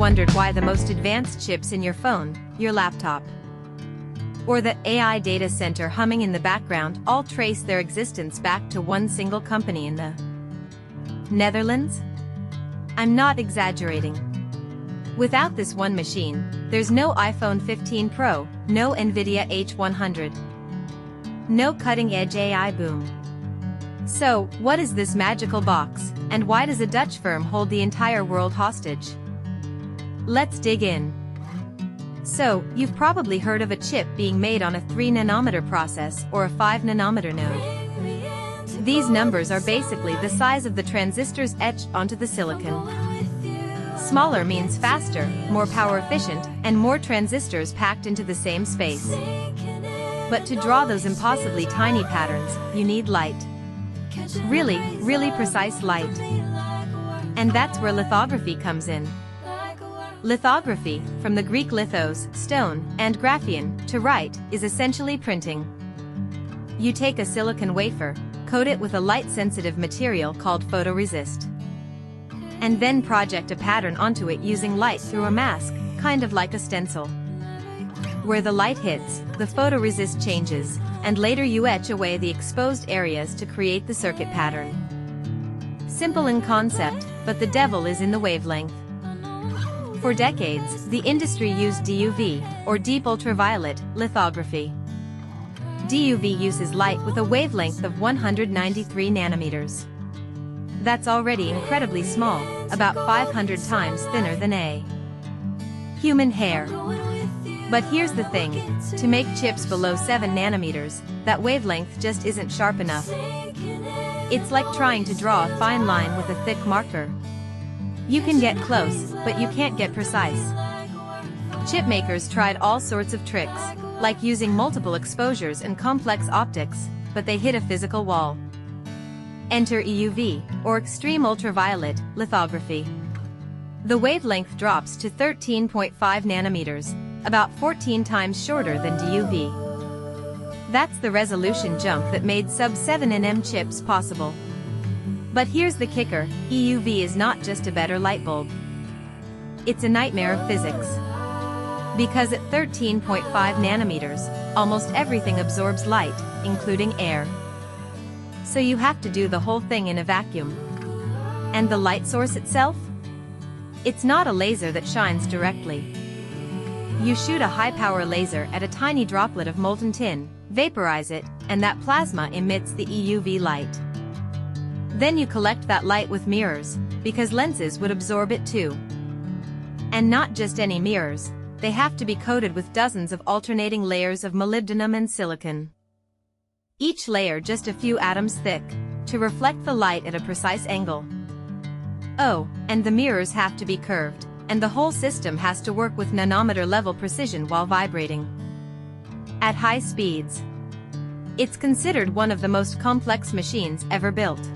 wondered why the most advanced chips in your phone, your laptop, or the AI data center humming in the background all trace their existence back to one single company in the Netherlands? I'm not exaggerating. Without this one machine, there's no iPhone 15 Pro, no NVIDIA H100, no cutting-edge AI boom. So, what is this magical box, and why does a Dutch firm hold the entire world hostage? Let's dig in. So, you've probably heard of a chip being made on a 3-nanometer process or a 5-nanometer node. These numbers are basically the size of the transistors etched onto the silicon. Smaller means faster, more power efficient, and more transistors packed into the same space. But to draw those impossibly tiny patterns, you need light. Really precise light. And that's where lithography comes in. Lithography, from the Greek lithos, stone, and graphein, to write, is essentially printing. You take a silicon wafer, coat it with a light-sensitive material called photoresist, and then project a pattern onto it using light through a mask, kind of like a stencil. Where the light hits, the photoresist changes, and later you etch away the exposed areas to create the circuit pattern. Simple in concept, but the devil is in the wavelength. For decades, the industry used DUV, or deep ultraviolet, lithography. DUV uses light with a wavelength of 193 nanometers. That's already incredibly small, about 500 times thinner than a human hair. But here's the thing, to make chips below 7 nanometers, that wavelength just isn't sharp enough. It's like trying to draw a fine line with a thick marker. You can get close, but you can't get precise. Chip makers tried all sorts of tricks, like using multiple exposures and complex optics, but they hit a physical wall. Enter EUV, or extreme ultraviolet, lithography. The wavelength drops to 13.5 nanometers, about 14 times shorter than DUV. That's the resolution jump that made sub-7 nm chips possible. But here's the kicker, EUV is not just a better light bulb. It's a nightmare of physics. Because at 13.5 nanometers, almost everything absorbs light, including air. So you have to do the whole thing in a vacuum. And the light source itself? It's not a laser that shines directly. You shoot a high-power laser at a tiny droplet of molten tin, vaporize it, and that plasma emits the EUV light. Then you collect that light with mirrors, because lenses would absorb it too. And not just any mirrors, they have to be coated with dozens of alternating layers of molybdenum and silicon. Each layer just a few atoms thick, to reflect the light at a precise angle. Oh, and the mirrors have to be curved, and the whole system has to work with nanometer-level precision while vibrating at high speeds. It's considered one of the most complex machines ever built.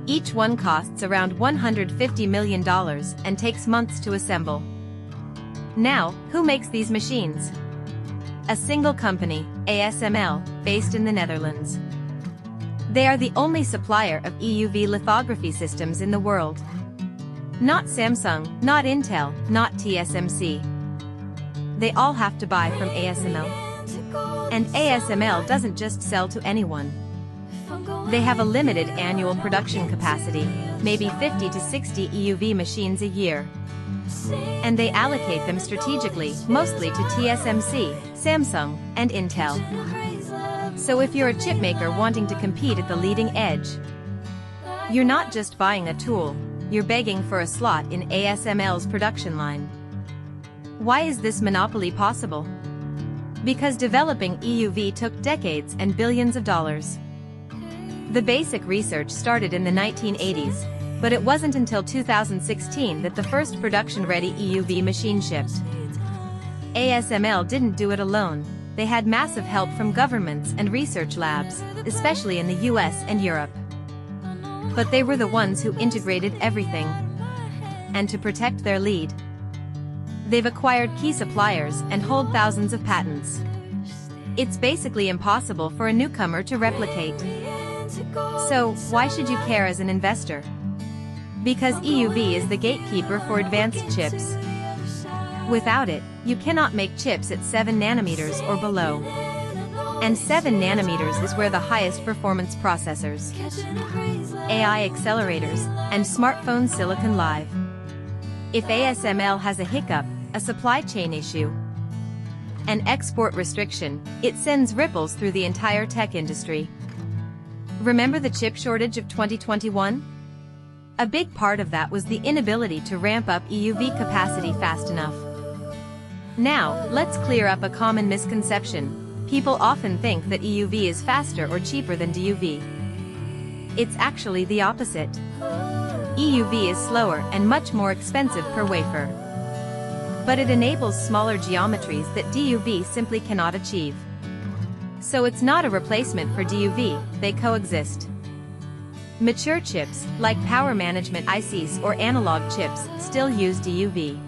Each one costs around $150 million and takes months to assemble. Now, who makes these machines? A single company, ASML, based in the Netherlands. They are the only supplier of EUV lithography systems in the world. Not Samsung, not Intel, not TSMC. They all have to buy from ASML. And ASML doesn't just sell to anyone. They have a limited annual production capacity, maybe 50 to 60 EUV machines a year. And they allocate them strategically, mostly to TSMC, Samsung, and Intel. So if you're a chipmaker wanting to compete at the leading edge, you're not just buying a tool, you're begging for a slot in ASML's production line. Why is this monopoly possible? Because developing EUV took decades and billions of dollars. The basic research started in the 1980s, but it wasn't until 2016 that the first production-ready EUV machine shipped. ASML didn't do it alone. They had massive help from governments and research labs, especially in the US and Europe. But they were the ones who integrated everything. And to protect their lead, they've acquired key suppliers and hold thousands of patents. It's basically impossible for a newcomer to replicate. So, why should you care as an investor? Because EUV is the gatekeeper for advanced chips. Without it, you cannot make chips at 7 nanometers or below. And 7 nanometers is where the highest performance processors, AI accelerators, and smartphone silicon live. If ASML has a hiccup, a supply chain issue, an export restriction, it sends ripples through the entire tech industry. Remember the chip shortage of 2021? A big part of that was the inability to ramp up EUV capacity fast enough. Now, let's clear up a common misconception. People often think that EUV is faster or cheaper than DUV. It's actually the opposite. EUV is slower and much more expensive per wafer. But it enables smaller geometries that DUV simply cannot achieve. So it's not a replacement for DUV, they coexist. Mature chips, like power management ICs or analog chips, still use DUV.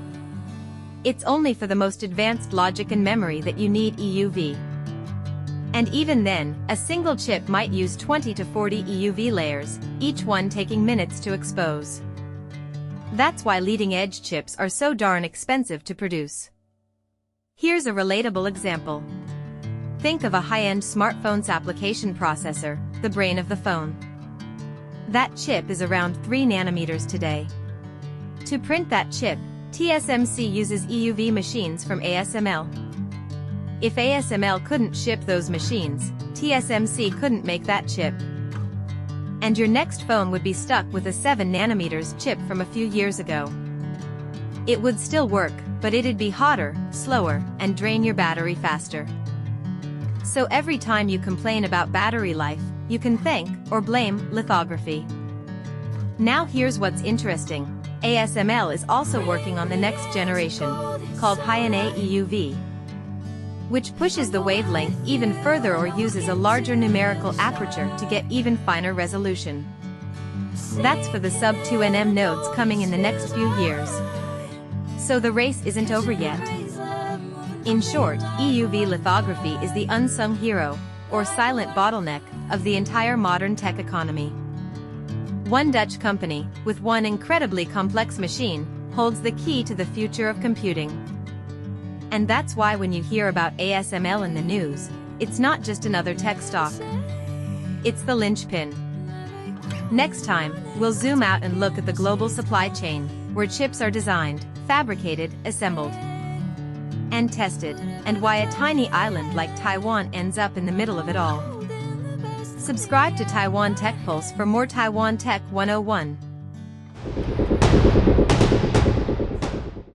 It's only for the most advanced logic and memory that you need EUV. And even then, a single chip might use 20 to 40 EUV layers, each one taking minutes to expose. That's why leading-edge chips are so darn expensive to produce. Here's a relatable example. Think of a high-end smartphone's application processor, the brain of the phone. That chip is around 3 nanometers today. To print that chip, TSMC uses EUV machines from ASML. If ASML couldn't ship those machines, TSMC couldn't make that chip. And your next phone would be stuck with a 7 nanometers chip from a few years ago. It would still work, but it'd be hotter, slower, and drain your battery faster. So every time you complain about battery life, you can thank or blame lithography. Now here's what's interesting. ASML is also working on the next generation, called High-NA EUV, which pushes the wavelength even further or uses a larger numerical aperture to get even finer resolution. That's for the sub-2 nm nodes coming in the next few years. So the race isn't over yet. In short, EUV lithography is the unsung hero, or silent bottleneck, of the entire modern tech economy. One Dutch company, with one incredibly complex machine, holds the key to the future of computing. And that's why when you hear about ASML in the news, it's not just another tech stock. It's the linchpin. Next time, we'll zoom out and look at the global supply chain, where chips are designed, fabricated, assembled, and tested, and why a tiny island like Taiwan ends up in the middle of it all. Subscribe to Taiwan Tech Pulse for more Taiwan Tech 101.